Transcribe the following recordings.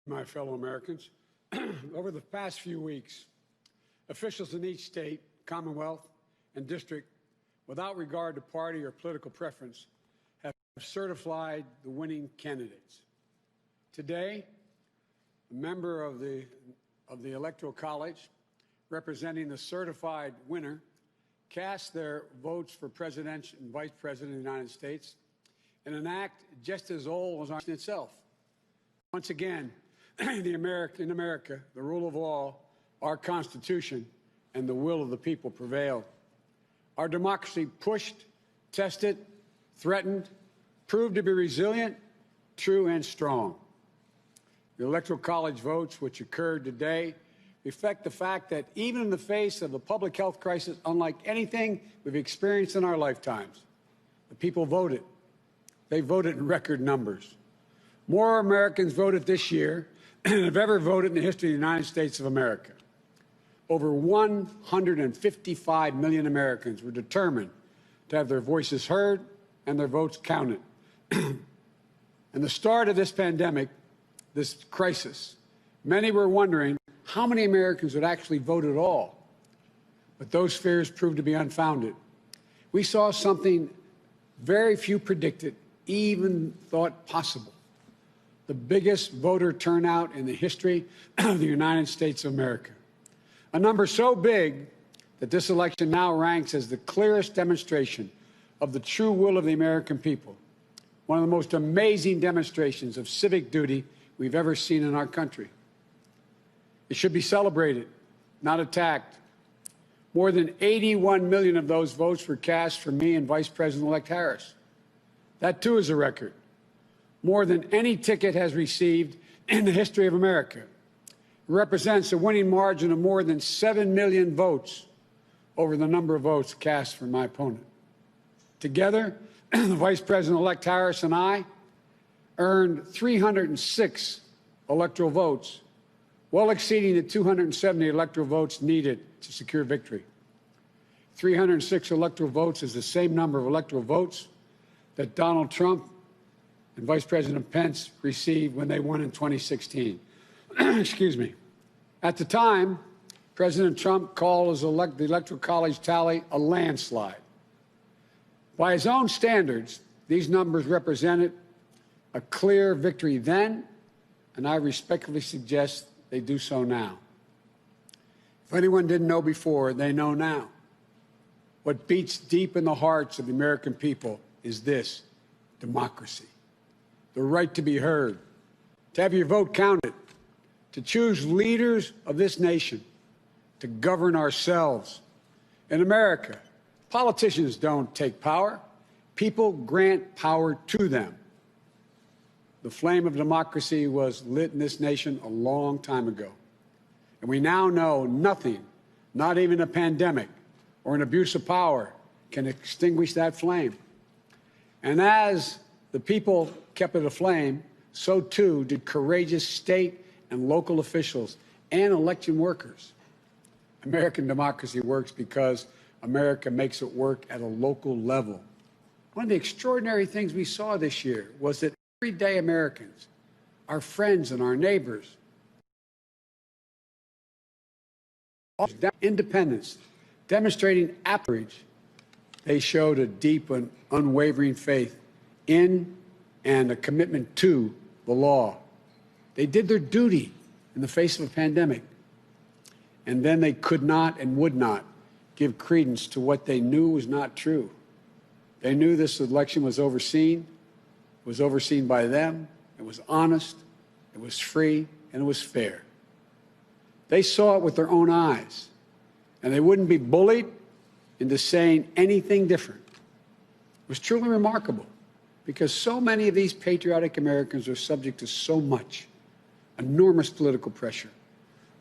My fellow Americans, over the past few weeks, officials in each state, commonwealth, and district, without regard to party or political preference, have certified the winning candidates. Today, a member of the Electoral College, representing the certified winner, cast their votes for President and Vice President of the United States in an act just as old as election itself. Once again, in America, the rule of law, our Constitution, and the will of the people prevailed. Our democracy pushed, tested, threatened, proved to be resilient, true, and strong. The Electoral College votes, which occurred today, reflect the fact that even in the face of a public health crisis unlike anything we've experienced in our lifetimes, the people voted. They voted in record numbers. More Americans voted this year than have ever voted in the history of the United States of America. Over 155 million Americans were determined to have their voices heard and their votes counted. In the start of this pandemic, this crisis, many were wondering how many Americans would actually vote at all. But those fears proved to be unfounded. We saw something very few predicted, even thought possible: the biggest voter turnout in the history of the United States of America. A number so big that this election now ranks as the clearest demonstration of the true will of the American people, one of the most amazing demonstrations of civic duty we've ever seen in our country. It should be celebrated, not attacked. More than 81 million of those votes were cast for me and Vice President-elect Harris. That, too, is a record. More than any ticket has received in the history of America. It represents a winning margin of more than 7 million votes over the number of votes cast for my opponent. Together, the Vice President-elect Harris and I earned 306 electoral votes, well exceeding the 270 electoral votes needed to secure victory. 306 electoral votes is the same number of electoral votes that Donald Trump and Vice President Pence received when they won in 2016. Excuse me. At the time, President Trump called the Electoral College tally a landslide. By his own standards, these numbers represented a clear victory then, and I respectfully suggest they do so now. If anyone didn't know before, they know now. What beats deep in the hearts of the American people is this: democracy. The right to be heard, to have your vote counted, to choose leaders of this nation, to govern ourselves. In America, politicians don't take power. People grant power to them. The flame of democracy was lit in this nation a long time ago. And we now know nothing, not even a pandemic or an abuse of power, can extinguish that flame. And as the people kept it aflame, so too did courageous state and local officials and election workers. American democracy works because America makes it work at a local level. One of the extraordinary things we saw this year was that everyday Americans, our friends and our neighbors, independence, demonstrating outrage, they showed a deep and unwavering faith in and a commitment to the law. They did their duty in the face of a pandemic. And then they could not and would not give credence to what they knew was not true. They knew this election was overseen by them, it was honest, it was free, and it was fair. They saw it with their own eyes, and they wouldn't be bullied into saying anything different. It was truly remarkable, because so many of these patriotic Americans are subject to so much: enormous political pressure,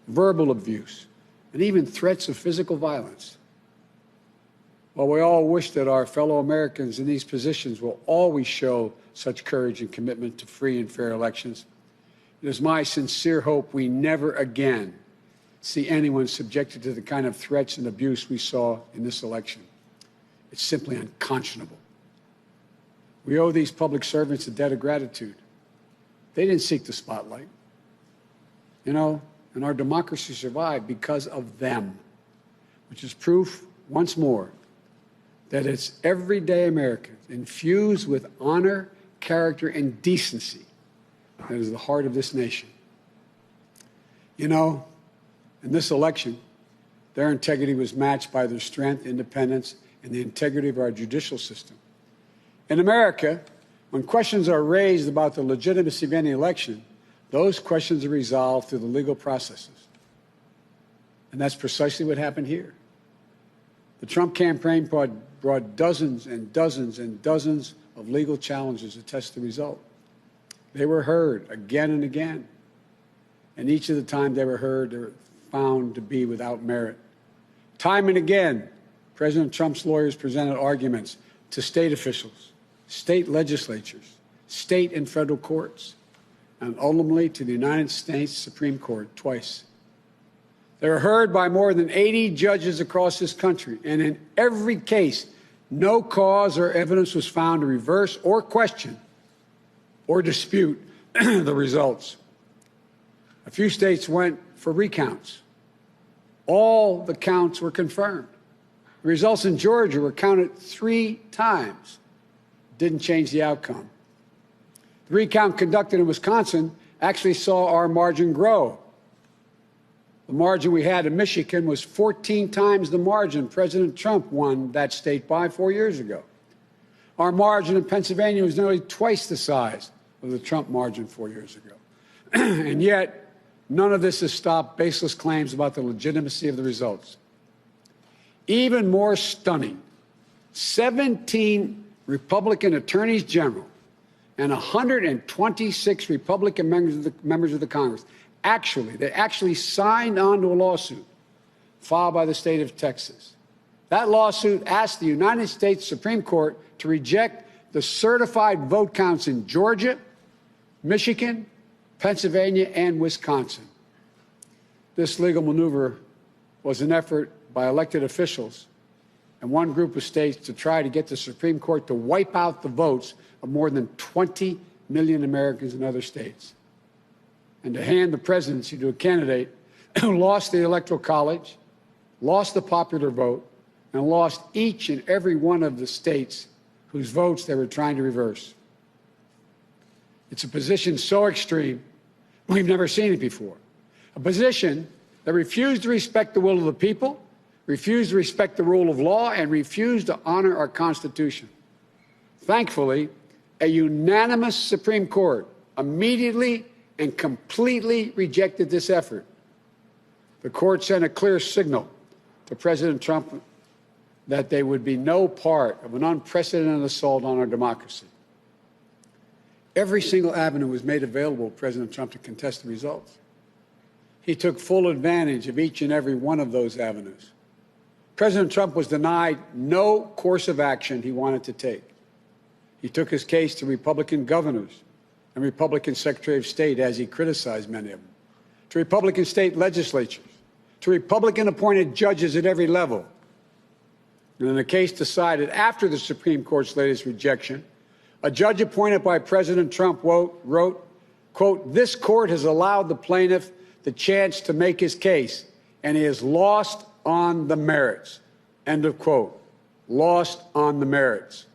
verbal abuse, and even threats of physical violence. While we all wish that our fellow Americans in these positions will always show such courage and commitment to free and fair elections, it is my sincere hope we never again see anyone subjected to the kind of threats and abuse we saw in this election. It's simply unconscionable. We owe these public servants a debt of gratitude. They didn't seek the spotlight. and our democracy survived because of them, which is proof, once more, that it's everyday Americans infused with honor, character, and decency that is the heart of this nation. In this election, their integrity was matched by their strength, independence, and the integrity of our judicial system. In America, when questions are raised about the legitimacy of any election, those questions are resolved through the legal processes. And that's precisely what happened here. The Trump campaign brought dozens and dozens and dozens of legal challenges to test the result. They were heard again and again. And each of the time they were heard, they were found to be without merit. Time and again, President Trump's lawyers presented arguments to state officials, state legislatures, state and federal courts, and ultimately to the United States Supreme Court twice. They were heard by more than 80 judges across this country, and in every case, no cause or evidence was found to reverse or question or dispute the results. A few states went for recounts. All the counts were confirmed. The results in Georgia were counted 3 times. Didn't change the outcome. The recount conducted in Wisconsin actually saw our margin grow. The margin we had in Michigan was 14 times the margin President Trump won that state by 4 years ago. Our margin in Pennsylvania was nearly twice the size of the Trump margin 4 years ago. And yet, none of this has stopped baseless claims about the legitimacy of the results. Even more stunning, 17 Republican attorneys general and 126 Republican members of the Congress actually signed on to a lawsuit filed by the state of Texas. That lawsuit asked the United States Supreme Court to reject the certified vote counts in Georgia, Michigan, Pennsylvania, and Wisconsin. This legal maneuver was an effort by elected officials and one group of states to try to get the Supreme Court to wipe out the votes of more than 20 million Americans in other states, and to hand the presidency to a candidate who lost the Electoral College, lost the popular vote, and lost each and every one of the states whose votes they were trying to reverse. It's a position so extreme, we've never seen it before. A position that refused to respect the will of the people, refused to respect the rule of law, and refused to honor our Constitution. Thankfully, a unanimous Supreme Court immediately and completely rejected this effort. The court sent a clear signal to President Trump that there would be no part of an unprecedented assault on our democracy. Every single avenue was made available to President Trump to contest the results. He took full advantage of each and every one of those avenues. President Trump was denied no course of action he wanted to take. He took his case to Republican governors and Republican Secretary of State, as he criticized many of them, to Republican state legislatures, to Republican-appointed judges at every level. And in a case decided after the Supreme Court's latest rejection, a judge appointed by President Trump wrote, quote, "This court has allowed the plaintiff the chance to make his case, and he has lost on the merits." End of quote. Lost on the merits.